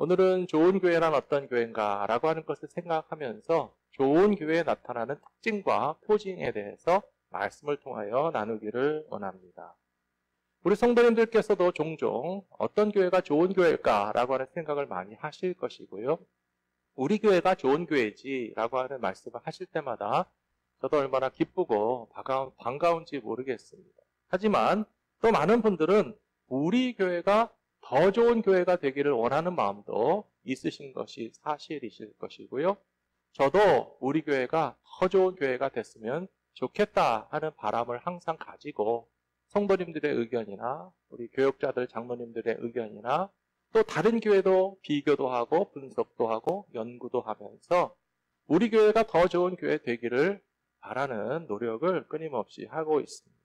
오늘은 좋은 교회란 어떤 교회인가 라고 하는 것을 생각하면서 좋은 교회에 나타나는 특징과 표징에 대해서 말씀을 통하여 나누기를 원합니다. 우리 성도님들께서도 종종 어떤 교회가 좋은 교회일까 라고 하는 생각을 많이 하실 것이고요. 우리 교회가 좋은 교회지 라고 하는 말씀을 하실 때마다 저도 얼마나 기쁘고 반가운지 모르겠습니다. 하지만 또 많은 분들은 우리 교회가 더 좋은 교회가 되기를 원하는 마음도 있으신 것이 사실이실 것이고요. 저도 우리 교회가 더 좋은 교회가 됐으면 좋겠다 하는 바람을 항상 가지고 성도님들의 의견이나 우리 교역자들 장로님들의 의견이나 또 다른 교회도 비교도 하고 분석도 하고 연구도 하면서 우리 교회가 더 좋은 교회 되기를 바라는 노력을 끊임없이 하고 있습니다.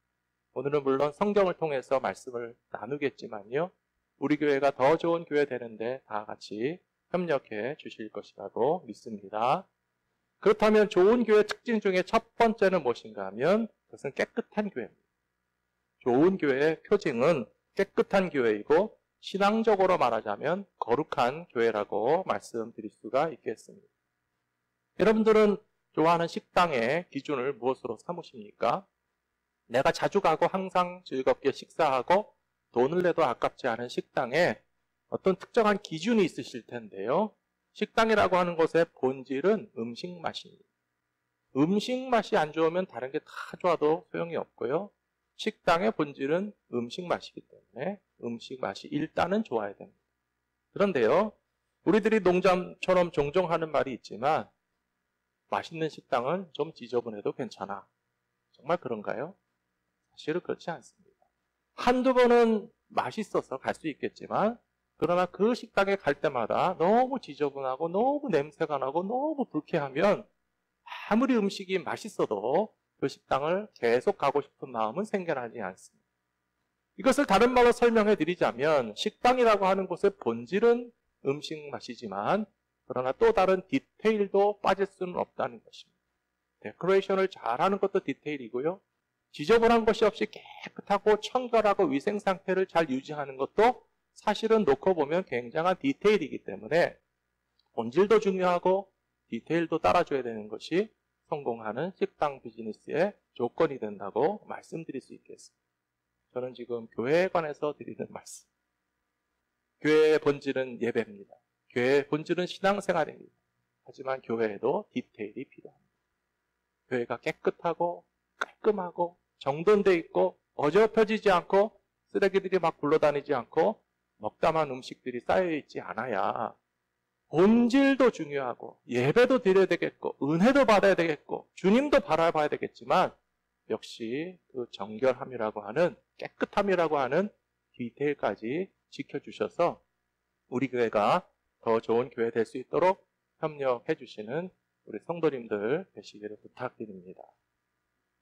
오늘은 물론 성경을 통해서 말씀을 나누겠지만요. 우리 교회가 더 좋은 교회 되는데 다 같이 협력해 주실 것이라고 믿습니다. 그렇다면 좋은 교회 특징 중에 첫 번째는 무엇인가 하면 그것은 깨끗한 교회입니다. 좋은 교회의 표징은 깨끗한 교회이고 신앙적으로 말하자면 거룩한 교회라고 말씀드릴 수가 있겠습니다. 여러분들은 좋아하는 식당의 기준을 무엇으로 삼으십니까? 내가 자주 가고 항상 즐겁게 식사하고 돈을 내도 아깝지 않은 식당에 어떤 특정한 기준이 있으실 텐데요. 식당이라고 하는 것의 본질은 음식 맛입니다. 음식 맛이 안 좋으면 다른 게 다 좋아도 소용이 없고요. 식당의 본질은 음식 맛이기 때문에 음식 맛이 일단은 좋아야 됩니다. 그런데요, 우리들이 농담처럼 종종 하는 말이 있지만 맛있는 식당은 좀 지저분해도 괜찮아. 정말 그런가요? 사실은 그렇지 않습니다. 한두 번은 맛있어서 갈 수 있겠지만 그러나 그 식당에 갈 때마다 너무 지저분하고 너무 냄새가 나고 너무 불쾌하면 아무리 음식이 맛있어도 그 식당을 계속 가고 싶은 마음은 생겨나지 않습니다. 이것을 다른 말로 설명해 드리자면 식당이라고 하는 곳의 본질은 음식 맛이지만 그러나 또 다른 디테일도 빠질 수는 없다는 것입니다. 데코레이션을 잘하는 것도 디테일이고요. 지저분한 것이 없이 깨끗하고 청결하고 위생 상태를 잘 유지하는 것도 사실은 놓고 보면 굉장한 디테일이기 때문에 본질도 중요하고 디테일도 따라줘야 되는 것이 성공하는 식당 비즈니스의 조건이 된다고 말씀드릴 수 있겠습니다. 저는 지금 교회에 관해서 드리는 말씀. 교회의 본질은 예배입니다. 교회의 본질은 신앙생활입니다. 하지만 교회에도 디테일이 필요합니다. 교회가 깨끗하고 깔끔하고 정돈되어 있고 어지럽혀지지 않고 쓰레기들이 막 굴러다니지 않고 먹다만 음식들이 쌓여있지 않아야 본질도 중요하고 예배도 드려야 되겠고 은혜도 받아야 되겠고 주님도 바라봐야 되겠지만 역시 그 정결함이라고 하는 깨끗함이라고 하는 디테일까지 지켜주셔서 우리 교회가 더 좋은 교회 될 수 있도록 협력해 주시는 우리 성도님들 되시기를 부탁드립니다.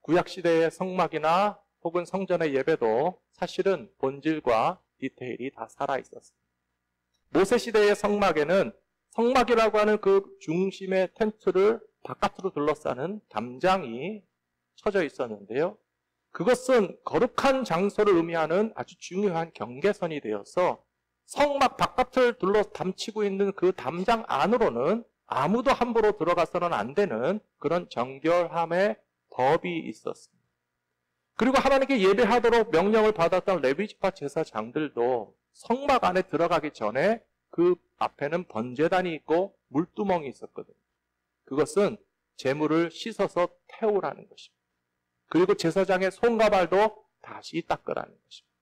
구약시대의 성막이나 혹은 성전의 예배도 사실은 본질과 디테일이 다 살아있었습니다. 모세시대의 성막에는 성막이라고 하는 그 중심의 텐트를 바깥으로 둘러싸는 담장이 쳐져 있었는데요. 그것은 거룩한 장소를 의미하는 아주 중요한 경계선이 되어서 성막 바깥을 담치고 있는 그 담장 안으로는 아무도 함부로 들어가서는 안 되는 그런 정결함의 법이 있었습니다. 그리고 하나님께 예배하도록 명령을 받았던 레위지파 제사장들도 성막 안에 들어가기 전에 그 앞에는 번제단이 있고 물두멍이 있었거든요. 그것은 제물을 씻어서 태우라는 것입니다. 그리고 제사장의 손과 발도 다시 닦으라는 것입니다.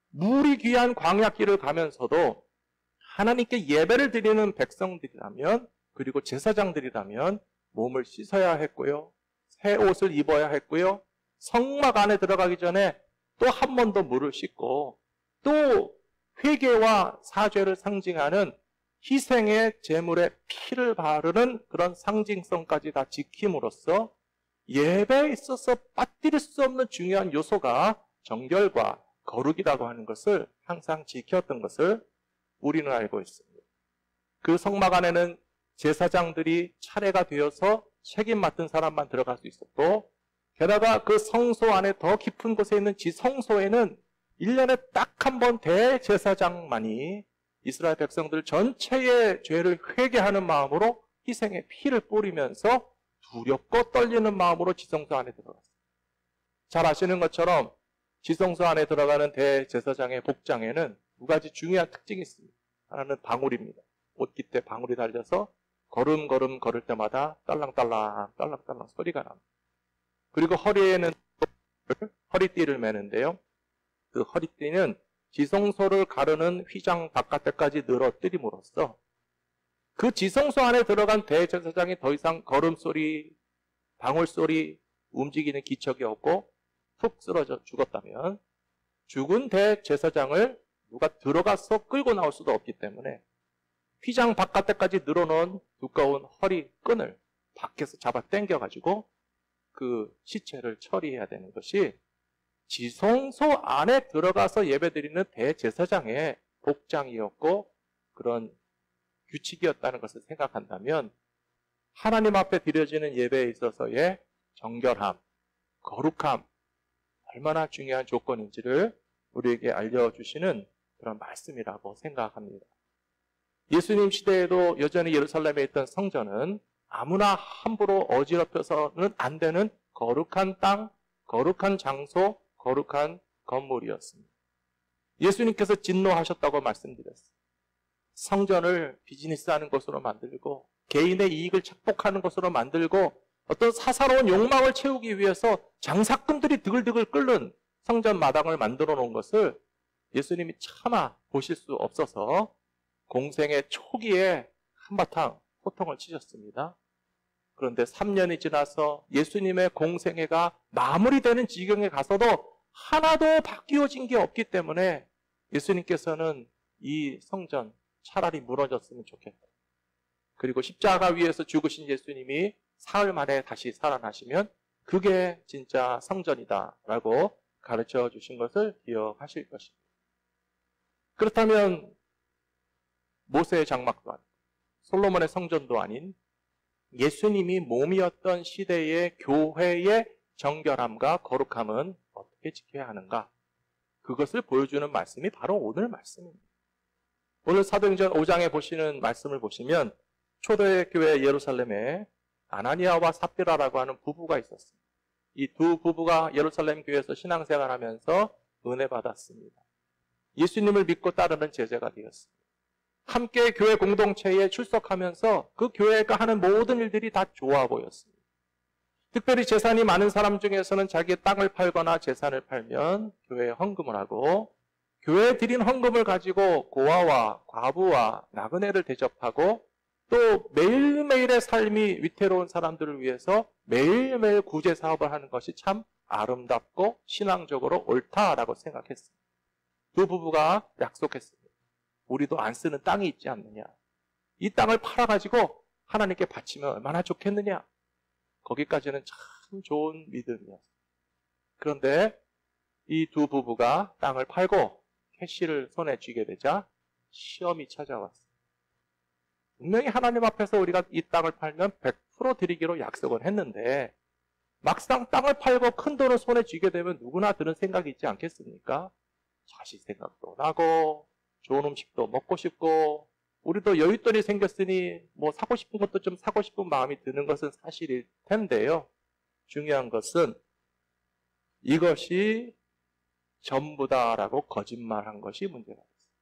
물이 귀한 광야길을 가면서도 하나님께 예배를 드리는 백성들이라면 그리고 제사장들이라면 몸을 씻어야 했고요. 새 옷을 입어야 했고요. 성막 안에 들어가기 전에 또 한 번 더 물을 씻고 또 회개와 사죄를 상징하는 희생의 제물에 피를 바르는 그런 상징성까지 다 지킴으로써 예배에 있어서 빠뜨릴 수 없는 중요한 요소가 정결과 거룩이라고 하는 것을 항상 지켰던 것을 우리는 알고 있습니다. 그 성막 안에는 제사장들이 차례가 되어서 책임 맡은 사람만 들어갈 수 있었고 게다가 그 성소 안에 더 깊은 곳에 있는 지성소에는 1년에 딱 한 번 대제사장만이 이스라엘 백성들 전체의 죄를 회개하는 마음으로 희생의 피를 뿌리면서 두렵고 떨리는 마음으로 지성소 안에 들어갔어요. 잘 아시는 것처럼 지성소 안에 들어가는 대제사장의 복장에는 두 가지 중요한 특징이 있습니다. 하나는 방울입니다. 옷깃에 방울이 달려서 걸음걸음 걸을 때마다 딸랑딸랑 딸랑딸랑 소리가 납니다. 그리고 허리에는 허리띠를 매는데요. 그 허리띠는 지성소를 가르는 휘장 바깥에까지 늘어뜨림으로써 그 지성소 안에 들어간 대제사장이 더 이상 걸음소리, 방울소리, 움직이는 기척이 없고 푹 쓰러져 죽었다면 죽은 대제사장을 누가 들어가서 끌고 나올 수도 없기 때문에 휘장 바깥에까지 늘어놓은 두꺼운 허리끈을 밖에서 잡아 당겨가지고 그 시체를 처리해야 되는 것이 지성소 안에 들어가서 예배드리는 대제사장의 복장이었고 그런 규칙이었다는 것을 생각한다면 하나님 앞에 드려지는 예배에 있어서의 정결함, 거룩함, 얼마나 중요한 조건인지를 우리에게 알려주시는 그런 말씀이라고 생각합니다. 예수님 시대에도 여전히 예루살렘에 있던 성전은 아무나 함부로 어지럽혀서는 안 되는 거룩한 땅, 거룩한 장소, 거룩한 건물이었습니다. 예수님께서 진노하셨다고 말씀드렸어요. 성전을 비즈니스하는 것으로 만들고 개인의 이익을 착복하는 것으로 만들고 어떤 사사로운 욕망을 채우기 위해서 장사꾼들이 드글드글 끓는 성전 마당을 만들어 놓은 것을 예수님이 차마 보실 수 없어서 공생의 초기에 한바탕 호통을 치셨습니다. 그런데 3년이 지나서 예수님의 공생애가 마무리되는 지경에 가서도 하나도 바뀌어진 게 없기 때문에 예수님께서는 이 성전 차라리 무너졌으면 좋겠다. 그리고 십자가 위에서 죽으신 예수님이 사흘 만에 다시 살아나시면 그게 진짜 성전이다 라고 가르쳐 주신 것을 기억하실 것입니다. 그렇다면 모세의 장막도 아니고 솔로몬의 성전도 아닌 예수님이 몸이었던 시대의 교회의 정결함과 거룩함은 어떻게 지켜야 하는가? 그것을 보여주는 말씀이 바로 오늘 말씀입니다. 오늘 사도행전 5장에 보시는 말씀을 보시면 초대교회 예루살렘에 아나니아와 삽비라라고 하는 부부가 있었습니다. 이 두 부부가 예루살렘 교회에서 신앙생활하면서 은혜 받았습니다. 예수님을 믿고 따르는 제자가 되었습니다. 함께 교회 공동체에 출석하면서 그 교회가 하는 모든 일들이 다 좋아 보였습니다. 특별히 재산이 많은 사람 중에서는 자기의 땅을 팔거나 재산을 팔면 교회에 헌금을 하고 교회에 드린 헌금을 가지고 고아와 과부와 나그네를 대접하고 또 매일매일의 삶이 위태로운 사람들을 위해서 매일매일 구제 사업을 하는 것이 참 아름답고 신앙적으로 옳다라고 생각했습니다. 두 부부가 약속했습니다. 우리도 안 쓰는 땅이 있지 않느냐. 이 땅을 팔아가지고 하나님께 바치면 얼마나 좋겠느냐. 거기까지는 참 좋은 믿음이었어요. 그런데 이 두 부부가 땅을 팔고 캐시를 손에 쥐게 되자 시험이 찾아왔어요. 분명히 하나님 앞에서 우리가 이 땅을 팔면 100% 드리기로 약속을 했는데 막상 땅을 팔고 큰 돈을 손에 쥐게 되면 누구나 드는 생각이 있지 않겠습니까? 자식 생각도 나고 좋은 음식도 먹고 싶고 우리도 여윳돈이 생겼으니 뭐 사고 싶은 것도 좀 사고 싶은 마음이 드는 것은 사실일 텐데요. 중요한 것은 이것이 전부다라고 거짓말한 것이 문제가 됐습니다.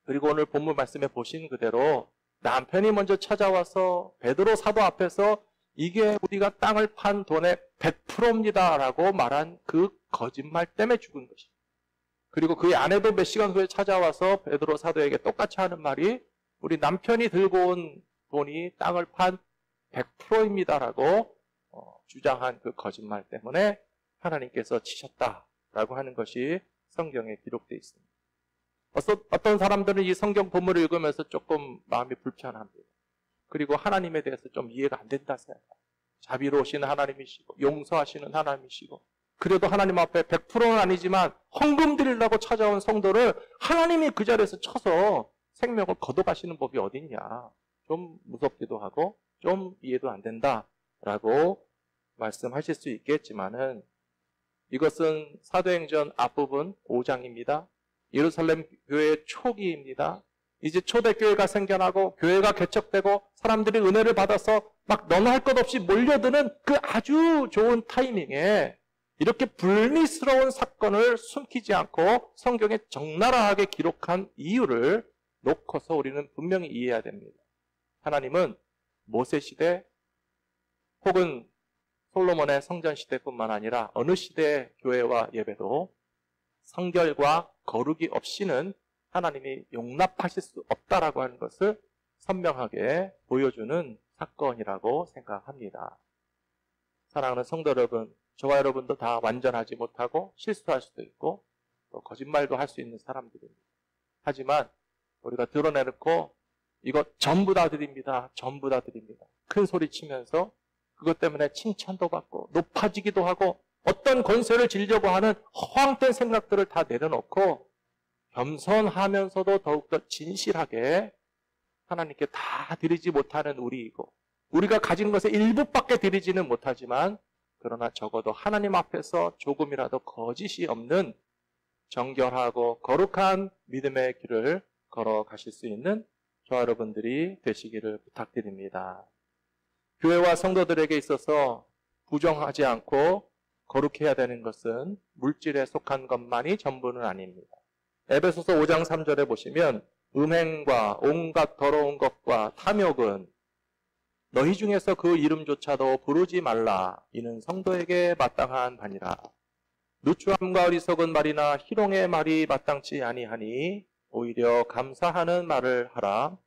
그리고 오늘 본문 말씀에 보신 그대로 남편이 먼저 찾아와서 베드로 사도 앞에서 이게 우리가 땅을 판 돈의 100%입니다라고 말한 그 거짓말 때문에 죽은 것입니다. 그리고 그의 아내도 몇 시간 후에 찾아와서 베드로 사도에게 똑같이 하는 말이 우리 남편이 들고 온 돈이 땅을 판 100%입니다라고 주장한 그 거짓말 때문에 하나님께서 치셨다라고 하는 것이 성경에 기록되어 있습니다. 어떤 사람들은 이 성경 본문을 읽으면서 조금 마음이 불편합니다. 그리고 하나님에 대해서 좀 이해가 안 된다 생각합니다. 자비로우신 하나님이시고 용서하시는 하나님이시고 그래도 하나님 앞에 100%는 아니지만 헌금 드리려고 찾아온 성도를 하나님이 그 자리에서 쳐서 생명을 걷어가시는 법이 어딨냐. 좀 무섭기도 하고 좀 이해도 안 된다라고 말씀하실 수 있겠지만은 이것은 사도행전 앞부분 5장입니다. 예루살렘 교회의 초기입니다. 이제 초대교회가 생겨나고 교회가 개척되고 사람들이 은혜를 받아서 막 너나 할 것 없이 몰려드는 그 아주 좋은 타이밍에 이렇게 불미스러운 사건을 숨기지 않고 성경에 적나라하게 기록한 이유를 놓고서 우리는 분명히 이해해야 됩니다. 하나님은 모세 시대 혹은 솔로몬의 성전 시대뿐만 아니라 어느 시대의 교회와 예배도 성결과 거룩이 없이는 하나님이 용납하실 수 없다라고 하는 것을 선명하게 보여주는 사건이라고 생각합니다. 사랑하는 성도 여러분, 저와 여러분도 다 완전하지 못하고 실수할 수도 있고 또 거짓말도 할 수 있는 사람들입니다. 하지만 우리가 드러내놓고 이거 전부 다 드립니다. 전부 다 드립니다. 큰 소리 치면서 그것 때문에 칭찬도 받고 높아지기도 하고 어떤 권세를 지려고 하는 허황된 생각들을 다 내려놓고 겸손하면서도 더욱더 진실하게 하나님께 다 드리지 못하는 우리이고 우리가 가진 것의 일부밖에 드리지는 못하지만 그러나 적어도 하나님 앞에서 조금이라도 거짓이 없는 정결하고 거룩한 믿음의 길을 걸어가실 수 있는 저와 여러분들이 되시기를 부탁드립니다. 교회와 성도들에게 있어서 부정하지 않고 거룩해야 되는 것은 물질에 속한 것만이 전부는 아닙니다. 에베소서 5장 3절에 보시면 음행과 온갖 더러운 것과 탐욕은 너희 중에서 그 이름조차도 부르지 말라. 이는 성도에게 마땅한 바니라. 누추함과 어리석은 말이나 희롱의 말이 마땅치 아니하니 오히려 감사하는 말을 하라.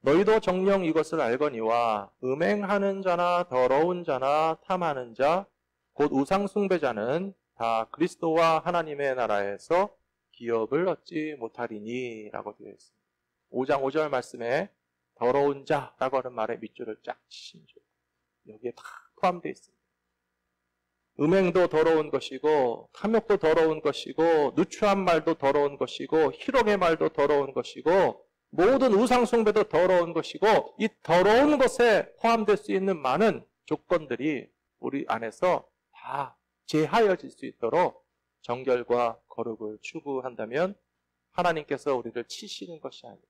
너희도 정녕 이것을 알거니와 음행하는 자나 더러운 자나 탐하는 자 곧 우상 숭배자는 다 그리스도와 하나님의 나라에서 기업을 얻지 못하리니 라고 되어 있습니다. 5장 5절 말씀에 더러운 자라고 하는 말에 밑줄을 쫙 치신 줄 여기에 다 포함되어 있습니다. 음행도 더러운 것이고 탐욕도 더러운 것이고 누추한 말도 더러운 것이고 희롱의 말도 더러운 것이고 모든 우상 숭배도 더러운 것이고 이 더러운 것에 포함될 수 있는 많은 조건들이 우리 안에서 다 제하여질 수 있도록 정결과 거룩을 추구한다면 하나님께서 우리를 치시는 것이 아니라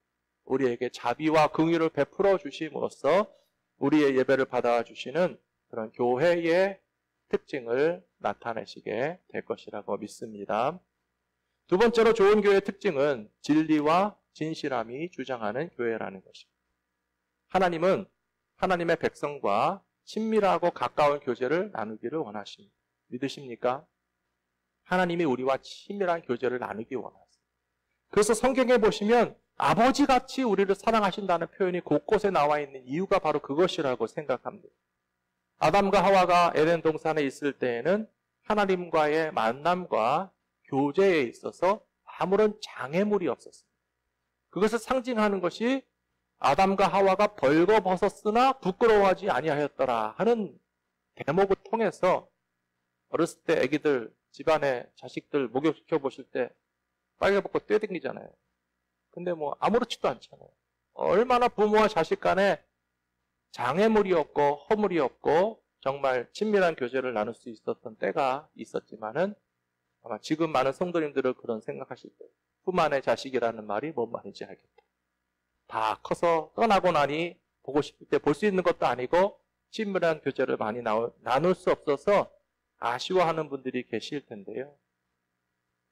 우리에게 자비와 긍휼을 베풀어 주심으로써 우리의 예배를 받아주시는 그런 교회의 특징을 나타내시게 될 것이라고 믿습니다. 두 번째로 좋은 교회의 특징은 진리와 진실함이 주장하는 교회라는 것입니다. 하나님은 하나님의 백성과 친밀하고 가까운 교제를 나누기를 원하십니다. 믿으십니까? 하나님이 우리와 친밀한 교제를 나누기 원하세요. 그래서 성경에 보시면 아버지같이 우리를 사랑하신다는 표현이 곳곳에 나와 있는 이유가 바로 그것이라고 생각합니다. 아담과 하와가 에덴 동산에 있을 때에는 하나님과의 만남과 교제에 있어서 아무런 장애물이 없었습니다. 그것을 상징하는 것이 아담과 하와가 벌거벗었으나 부끄러워하지 아니하였더라 하는 대목을 통해서 어렸을 때 아기들 집안에 자식들 목욕시켜 보실 때 빨개 벗고 뛰어댕기잖아요. 근데 뭐 아무렇지도 않잖아요. 얼마나 부모와 자식 간에 장애물이 없고 허물이 없고 정말 친밀한 교제를 나눌 수 있었던 때가 있었지만은 아마 지금 많은 성도님들은 그런 생각하실 때 품 안의 자식이라는 말이 뭔 말인지 알겠다. 다 커서 떠나고 나니 보고 싶을 때 볼 수 있는 것도 아니고 친밀한 교제를 많이 나눌 수 없어서 아쉬워하는 분들이 계실 텐데요.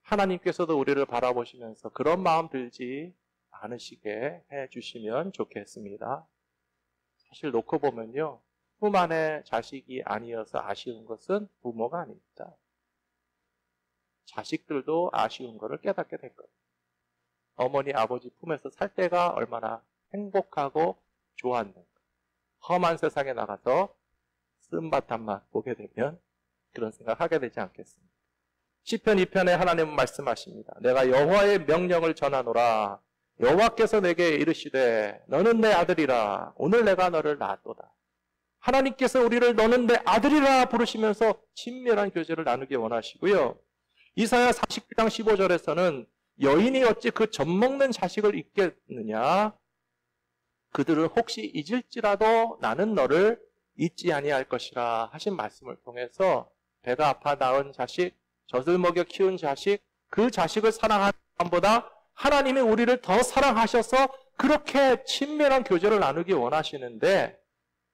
하나님께서도 우리를 바라보시면서 그런 마음 들지 않으시게 해주시면 좋겠습니다. 사실 놓고 보면요. 품 안의 자식이 아니어서 아쉬운 것은 부모가 아닙니다. 자식들도 아쉬운 것을 깨닫게 될 거예요. 어머니, 아버지 품에서 살 때가 얼마나 행복하고 좋았는가. 험한 세상에 나가서 쓴바탕만 보게 되면 그런 생각하게 되지 않겠습니까? 시편 2편에 하나님은 말씀하십니다. 내가 여호와의 명령을 전하노라. 여호와께서 내게 이르시되 너는 내 아들이라. 오늘 내가 너를 낳았도다. 하나님께서 우리를 너는 내 아들이라 부르시면서 친밀한 교제를 나누기 원하시고요. 이사야 49장 15절에서는 여인이 어찌 그 젖먹는 자식을 잊겠느냐. 그들은 혹시 잊을지라도 나는 너를 잊지 아니할 것이라 하신 말씀을 통해서 배가 아파 낳은 자식, 젖을 먹여 키운 자식, 그 자식을 사랑하는 것보다 하나님이 우리를 더 사랑하셔서 그렇게 친밀한 교제를 나누기 원하시는데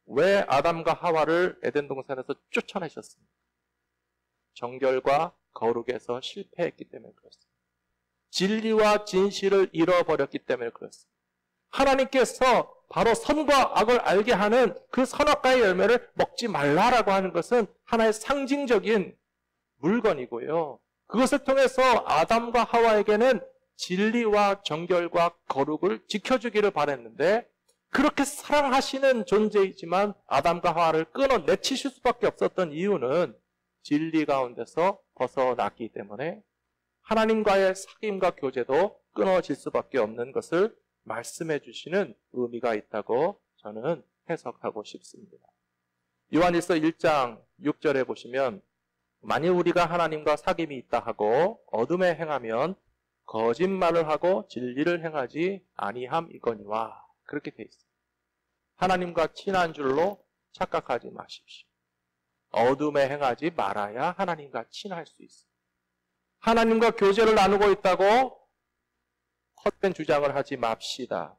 왜 아담과 하와를 에덴 동산에서 쫓아내셨습니까? 정결과 거룩에서 실패했기 때문에 그렇습니다. 진리와 진실을 잃어버렸기 때문에 그렇습니다. 하나님께서 바로 선과 악을 알게 하는 그 선악과의 열매를 먹지 말라라고 하는 것은 하나의 상징적인 물건이고요. 그것을 통해서 아담과 하와에게는 진리와 정결과 거룩을 지켜주기를 바랬는데 그렇게 사랑하시는 존재이지만 아담과 하와를 끊어내치실 수밖에 없었던 이유는 진리 가운데서 벗어났기 때문에 하나님과의 사귐과 교제도 끊어질 수밖에 없는 것을 말씀해 주시는 의미가 있다고 저는 해석하고 싶습니다. 요한일서 1장 6절에 보시면 만일 우리가 하나님과 사귐이 있다 하고 어둠에 행하면 거짓말을 하고 진리를 행하지 아니함이거니와 그렇게 돼 있습니다. 하나님과 친한 줄로 착각하지 마십시오. 어둠에 행하지 말아야 하나님과 친할 수 있습니다. 하나님과 교제를 나누고 있다고 헛된 주장을 하지 맙시다.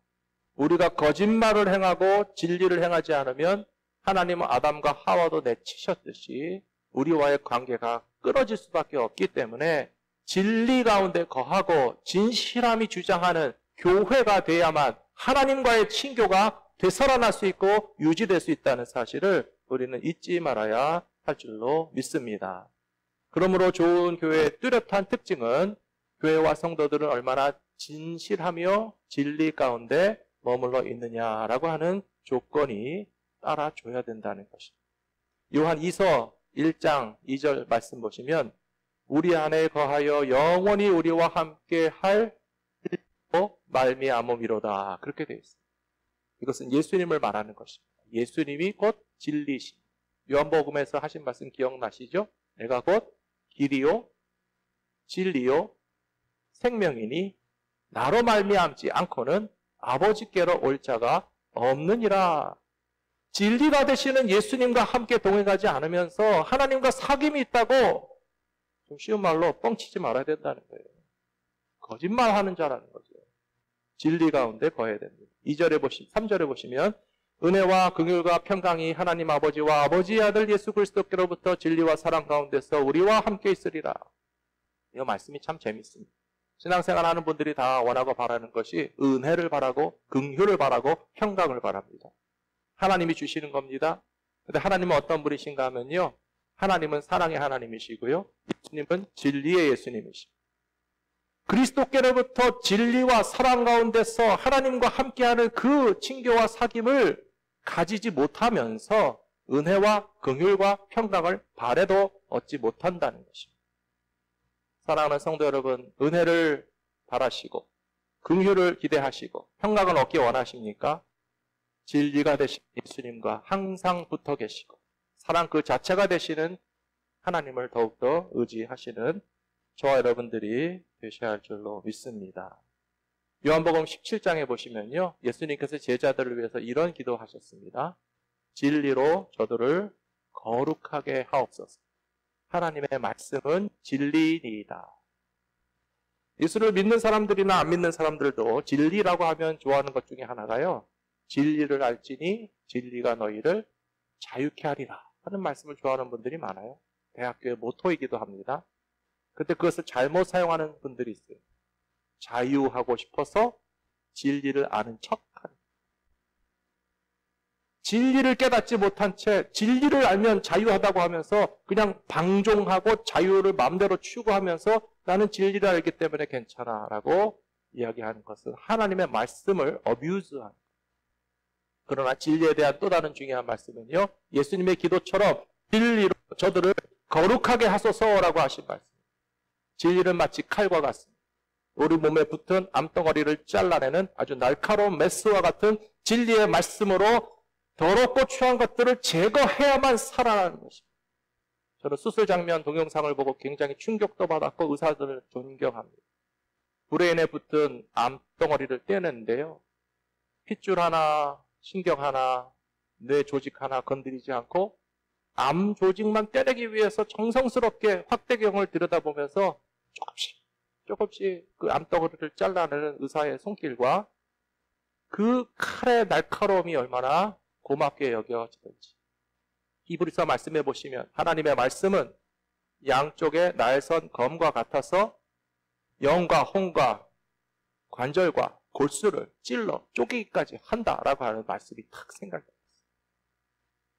우리가 거짓말을 행하고 진리를 행하지 않으면 하나님은 아담과 하와도 내치셨듯이 우리와의 관계가 끊어질 수밖에 없기 때문에 진리 가운데 거하고 진실함이 주장하는 교회가 돼야만 하나님과의 친교가 되살아날 수 있고 유지될 수 있다는 사실을 우리는 잊지 말아야 할 줄로 믿습니다. 그러므로 좋은 교회의 뚜렷한 특징은 교회와 성도들은 얼마나 진실하며 진리 가운데 머물러 있느냐라고 하는 조건이 따라줘야 된다는 것입니다. 요한 2서 1장 2절 말씀 보시면 우리 안에 거하여 영원히 우리와 함께 할 말미암음이로다 그렇게 되어 있습니다. 이것은 예수님을 말하는 것입니다. 예수님이 곧 진리신. 요한복음에서 하신 말씀 기억나시죠? 내가 곧 길이요 진리요 생명이니 나로 말미암지 않고는 아버지께로 올 자가 없느니라. 진리가 되시는 예수님과 함께 동행하지 않으면서 하나님과 사귐이 있다고 좀 쉬운 말로 뻥치지 말아야 된다는 거예요. 거짓말하는 자라는 거죠. 진리 가운데 거해야 됩니다. 3절에 보시면 은혜와 긍휼과 평강이 하나님 아버지와 아버지의 아들 예수 그리스도께로부터 진리와 사랑 가운데서 우리와 함께 있으리라. 이 말씀이 참 재밌습니다. 신앙생활 하는 분들이 다 원하고 바라는 것이 은혜를 바라고 긍휼을 바라고 평강을 바랍니다. 하나님이 주시는 겁니다. 근데 하나님은 어떤 분이신가 하면요. 하나님은 사랑의 하나님이시고요. 예수님은 진리의 예수님이십니다. 그리스도께로부터 진리와 사랑 가운데서 하나님과 함께하는 그 친교와 사귐을 가지지 못하면서 은혜와 긍휼과 평강을 바래도 얻지 못한다는 것입니다. 사랑하는 성도 여러분, 은혜를 바라시고 긍휼을 기대하시고 평강을 얻기 원하십니까? 진리가 되신 예수님과 항상 붙어 계시고 사랑 그 자체가 되시는 하나님을 더욱더 의지하시는 저와 여러분들이 되셔야 할 줄로 믿습니다. 요한복음 17장에 보시면요. 예수님께서 제자들을 위해서 이런 기도하셨습니다. 진리로 저들을 거룩하게 하옵소서. 하나님의 말씀은 진리이다. 예수를 믿는 사람들이나 안 믿는 사람들도 진리라고 하면 좋아하는 것 중에 하나가요. 진리를 알지니 진리가 너희를 자유케 하리라 하는 말씀을 좋아하는 분들이 많아요. 대학교의 모토이기도 합니다. 근데 그것을 잘못 사용하는 분들이 있어요. 자유하고 싶어서 진리를 아는 척하는. 진리를 깨닫지 못한 채 진리를 알면 자유하다고 하면서 그냥 방종하고 자유를 마음대로 추구하면서 나는 진리를 알기 때문에 괜찮아 라고 이야기하는 것은 하나님의 말씀을 어뷰즈하는. 그러나 진리에 대한 또 다른 중요한 말씀은요. 예수님의 기도처럼 진리로 저들을 거룩하게 하소서라고 하신 말씀. 진리는 마치 칼과 같습니다. 우리 몸에 붙은 암덩어리를 잘라내는 아주 날카로운 메스와 같은 진리의 말씀으로 더럽고 추한 것들을 제거해야만 살아나는 것입니다. 저는 수술 장면 동영상을 보고 굉장히 충격도 받았고 의사들을 존경합니다. 브레인에 붙은 암덩어리를 떼는데요. 핏줄 하나, 신경 하나, 뇌 조직 하나 건드리지 않고 암 조직만 떼내기 위해서 정성스럽게 확대경을 들여다보면서 조금씩 그 암덩어리를 잘라내는 의사의 손길과 그 칼의 날카로움이 얼마나 고맙게 여겨지든지. 히브리서 말씀해 보시면 하나님의 말씀은 양쪽에 날선 검과 같아서 영과 혼과 관절과 골수를 찔러 쪼개기까지 한다라고 하는 말씀이 탁 생각납니다.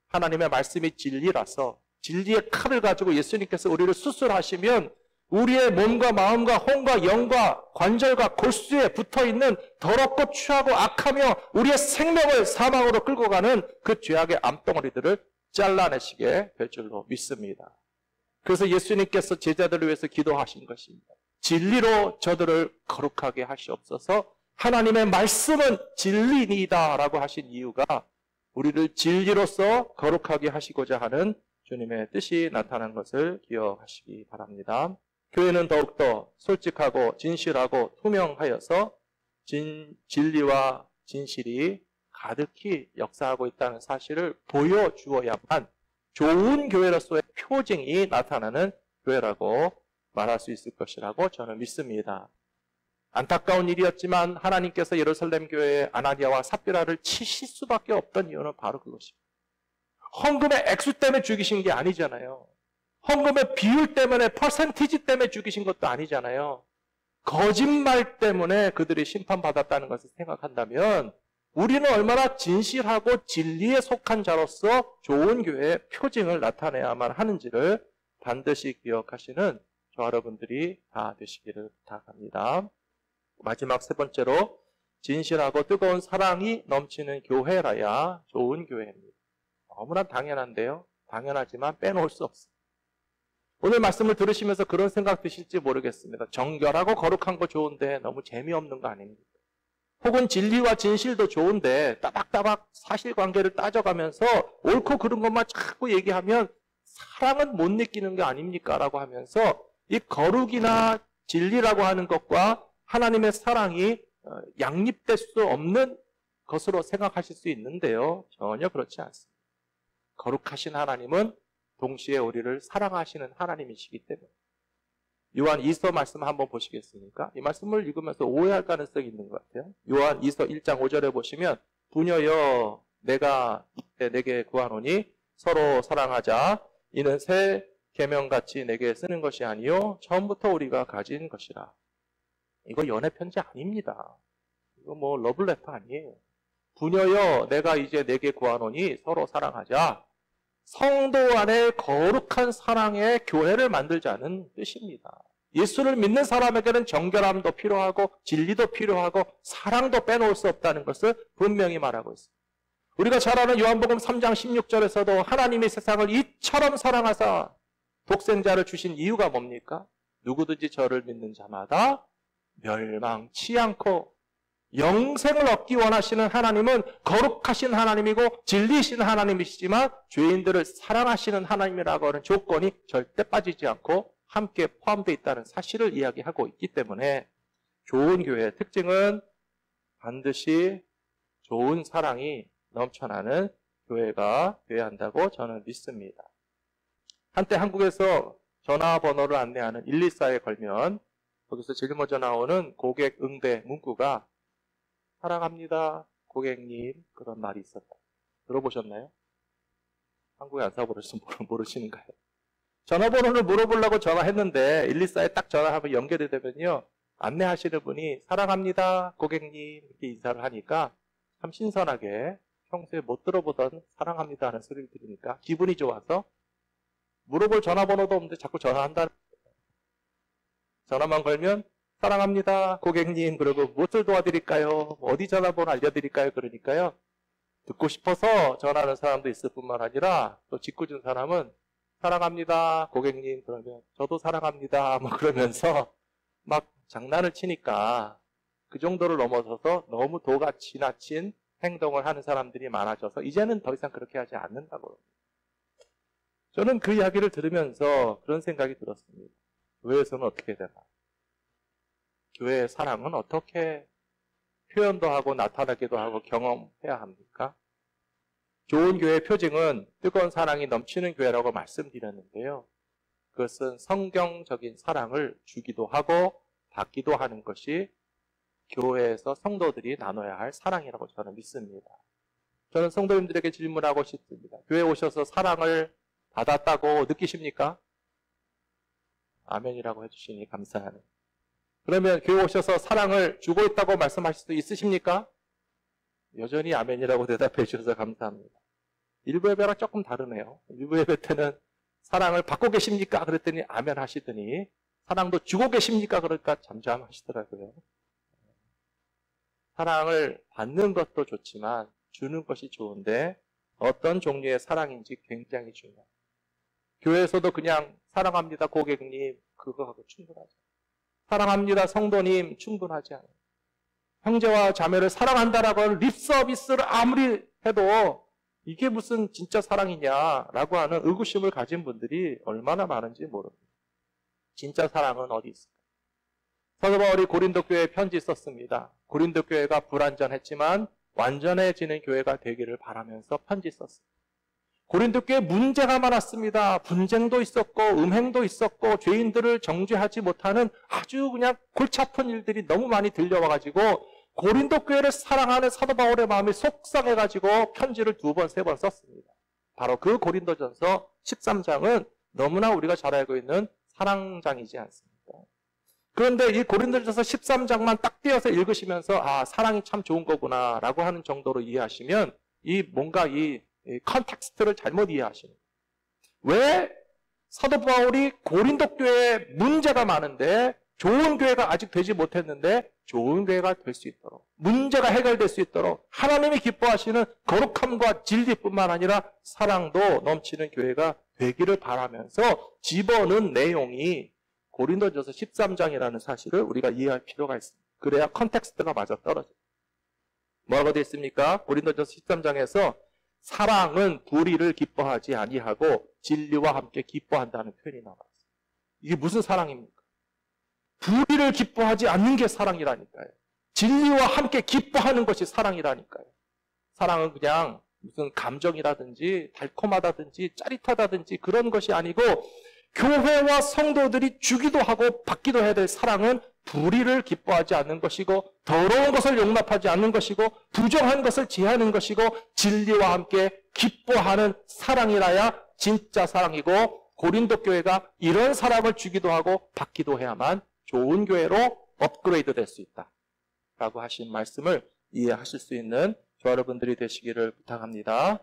하나님의 말씀이 진리라서 진리의 칼을 가지고 예수님께서 우리를 수술하시면 우리의 몸과 마음과 혼과 영과 관절과 골수에 붙어있는 더럽고 추하고 악하며 우리의 생명을 사망으로 끌고 가는 그 죄악의 암덩어리들을 잘라내시게 될 줄로 믿습니다. 그래서 예수님께서 제자들을 위해서 기도하신 것입니다. 진리로 저들을 거룩하게 하시옵소서. 하나님의 말씀은 진리니이다 라고 하신 이유가 우리를 진리로서 거룩하게 하시고자 하는 주님의 뜻이 나타난 것을 기억하시기 바랍니다. 교회는 더욱더 솔직하고 진실하고 투명하여서 진리와 진실이 가득히 역사하고 있다는 사실을 보여주어야만 좋은 교회로서의 표징이 나타나는 교회라고 말할 수 있을 것이라고 저는 믿습니다. 안타까운 일이었지만 하나님께서 예루살렘 교회의 아나니아와 삽비라를 치실 수밖에 없던 이유는 바로 그것입니다. 헌금의 액수 때문에 죽이신 게 아니잖아요. 헌금의 비율 때문에 퍼센티지 때문에 죽이신 것도 아니잖아요. 거짓말 때문에 그들이 심판받았다는 것을 생각한다면 우리는 얼마나 진실하고 진리에 속한 자로서 좋은 교회의 표징을 나타내야만 하는지를 반드시 기억하시는 저 여러분들이 다 되시기를 부탁합니다. 마지막 세 번째로 진실하고 뜨거운 사랑이 넘치는 교회라야 좋은 교회입니다. 너무나 당연한데요. 당연하지만 빼놓을 수 없습니다. 오늘 말씀을 들으시면서 그런 생각 드실지 모르겠습니다. 정결하고 거룩한 거 좋은데 너무 재미없는 거 아닙니까? 혹은 진리와 진실도 좋은데 따박따박 사실관계를 따져가면서 옳고 그른 것만 자꾸 얘기하면 사랑은 못 느끼는 게 아닙니까? 라고 하면서 이 거룩이나 진리라고 하는 것과 하나님의 사랑이 양립될 수 없는 것으로 생각하실 수 있는데요. 전혀 그렇지 않습니다. 거룩하신 하나님은 동시에 우리를 사랑하시는 하나님이시기 때문에. 요한 2서 말씀 한번 보시겠습니까? 이 말씀을 읽으면서 오해할 가능성이 있는 것 같아요. 요한 2서 1장 5절에 보시면 부녀여 내가 이때 내게 구하노니 서로 사랑하자. 이는 새 계명같이 내게 쓰는 것이 아니요 처음부터 우리가 가진 것이라. 이거 연애 편지 아닙니다. 이거 뭐 러블레터 아니에요. 부녀여 내가 이제 내게 구하노니 서로 사랑하자. 성도 안에 거룩한 사랑의 교회를 만들자는 뜻입니다. 예수를 믿는 사람에게는 정결함도 필요하고 진리도 필요하고 사랑도 빼놓을 수 없다는 것을 분명히 말하고 있습니다. 우리가 잘 아는 요한복음 3장 16절에서도 하나님이 세상을 이처럼 사랑하사 독생자를 주신 이유가 뭡니까? 누구든지 저를 믿는 자마다 멸망치 않고 영생을 얻기 원하시는 하나님은 거룩하신 하나님이고 진리신 하나님이시지만 죄인들을 사랑하시는 하나님이라고 하는 조건이 절대 빠지지 않고 함께 포함되어 있다는 사실을 이야기하고 있기 때문에 좋은 교회의 특징은 반드시 좋은 사랑이 넘쳐나는 교회가 되어야 한다고 저는 믿습니다. 한때 한국에서 전화번호를 안내하는 124에 걸면 거기서 제일 먼저 나오는 고객 응대 문구가 사랑합니다, 고객님 그런 말이 있었다. 들어보셨나요? 한국에 안 사버려서 모르시는가요? 전화번호를 물어보려고 전화했는데 124에 딱 전화하면 연결이 되면요. 안내하시는 분이 사랑합니다, 고객님 이렇게 인사를 하니까 참 신선하게 평소에 못 들어보던 사랑합니다 하는 소리를 들으니까 기분이 좋아서 물어볼 전화번호도 없는데 자꾸 전화한다는 거예요. 전화만 걸면 사랑합니다, 고객님. 그리고 무엇을 도와드릴까요? 어디 전화번호 알려드릴까요? 그러니까요. 듣고 싶어서 전화하는 사람도 있을 뿐만 아니라 또 짓궂은 사람은 사랑합니다, 고객님. 그러면 저도 사랑합니다. 뭐 그러면서 막 장난을 치니까 그 정도를 넘어서서 너무 도가 지나친 행동을 하는 사람들이 많아져서 이제는 더 이상 그렇게 하지 않는다고 합니다. 저는 그 이야기를 들으면서 그런 생각이 들었습니다. 교회에서는 어떻게 되나? 교회의 사랑은 어떻게 표현도 하고 나타나기도 하고 경험해야 합니까? 좋은 교회의 표징은 뜨거운 사랑이 넘치는 교회라고 말씀드렸는데요. 그것은 성경적인 사랑을 주기도 하고 받기도 하는 것이 교회에서 성도들이 나눠야 할 사랑이라고 저는 믿습니다. 저는 성도님들에게 질문하고 싶습니다. 교회 오셔서 사랑을 받았다고 느끼십니까? 아멘이라고 해주시니 감사하네요. 그러면 교회 오셔서 사랑을 주고 있다고 말씀하실 수 있으십니까? 여전히 아멘이라고 대답해 주셔서 감사합니다. 일부 예배랑 조금 다르네요. 일부 예배 때는 사랑을 받고 계십니까? 그랬더니 아멘 하시더니 사랑도 주고 계십니까? 그러니까 잠잠하시더라고요. 사랑을 받는 것도 좋지만 주는 것이 좋은데 어떤 종류의 사랑인지 굉장히 중요해요. 교회에서도 그냥 사랑합니다 고객님 그거 하고 충분하죠. 사랑합니다 성도님 충분하지 않아요. 형제와 자매를 사랑한다라고 하는 립 서비스를 아무리 해도 이게 무슨 진짜 사랑이냐라고 하는 의구심을 가진 분들이 얼마나 많은지 모릅니다. 진짜 사랑은 어디 있을까요? 사도 바울이 고린도 교회에 편지 썼습니다. 고린도 교회가 불완전했지만 완전해지는 교회가 되기를 바라면서 편지 썼습니다. 고린도 교회에 문제가 많았습니다. 분쟁도 있었고 음행도 있었고 죄인들을 정죄하지 못하는 아주 그냥 골치 아픈 일들이 너무 많이 들려와가지고 고린도 교회를 사랑하는 사도 바울의 마음이 속상해가지고 편지를 2번, 3번 썼습니다. 바로 그 고린도전서 13장은 너무나 우리가 잘 알고 있는 사랑장이지 않습니까? 그런데 이 고린도전서 13장만 딱 띄어서 읽으시면서 아 사랑이 참 좋은 거구나 라고 하는 정도로 이해하시면 뭔가 이 컨텍스트를 잘못 이해하시는 거예요. 왜 사도 바울이 고린도 교회에 문제가 많은데 좋은 교회가 아직 되지 못했는데 좋은 교회가 될 수 있도록 문제가 해결될 수 있도록 하나님이 기뻐하시는 거룩함과 진리뿐만 아니라 사랑도 넘치는 교회가 되기를 바라면서 집어넣은 내용이 고린도전서 13장이라는 사실을 우리가 이해할 필요가 있습니다. 그래야 컨텍스트가 맞아떨어져요. 뭐라고 되어 있습니까? 고린도전서 13장에서 사랑은 불의를 기뻐하지 아니하고 진리와 함께 기뻐한다는 표현이 나와 있어요. 이게 무슨 사랑입니까? 불의를 기뻐하지 않는 게 사랑이라니까요. 진리와 함께 기뻐하는 것이 사랑이라니까요. 사랑은 그냥 무슨 감정이라든지 달콤하다든지 짜릿하다든지 그런 것이 아니고 교회와 성도들이 주기도 하고 받기도 해야 될 사랑은 불의를 기뻐하지 않는 것이고 더러운 것을 용납하지 않는 것이고 부정한 것을 제하는 것이고 진리와 함께 기뻐하는 사랑이라야 진짜 사랑이고 고린도 교회가 이런 사랑을 주기도 하고 받기도 해야만 좋은 교회로 업그레이드 될 수 있다 라고 하신 말씀을 이해하실 수 있는 저와 여러분들이 되시기를 부탁합니다.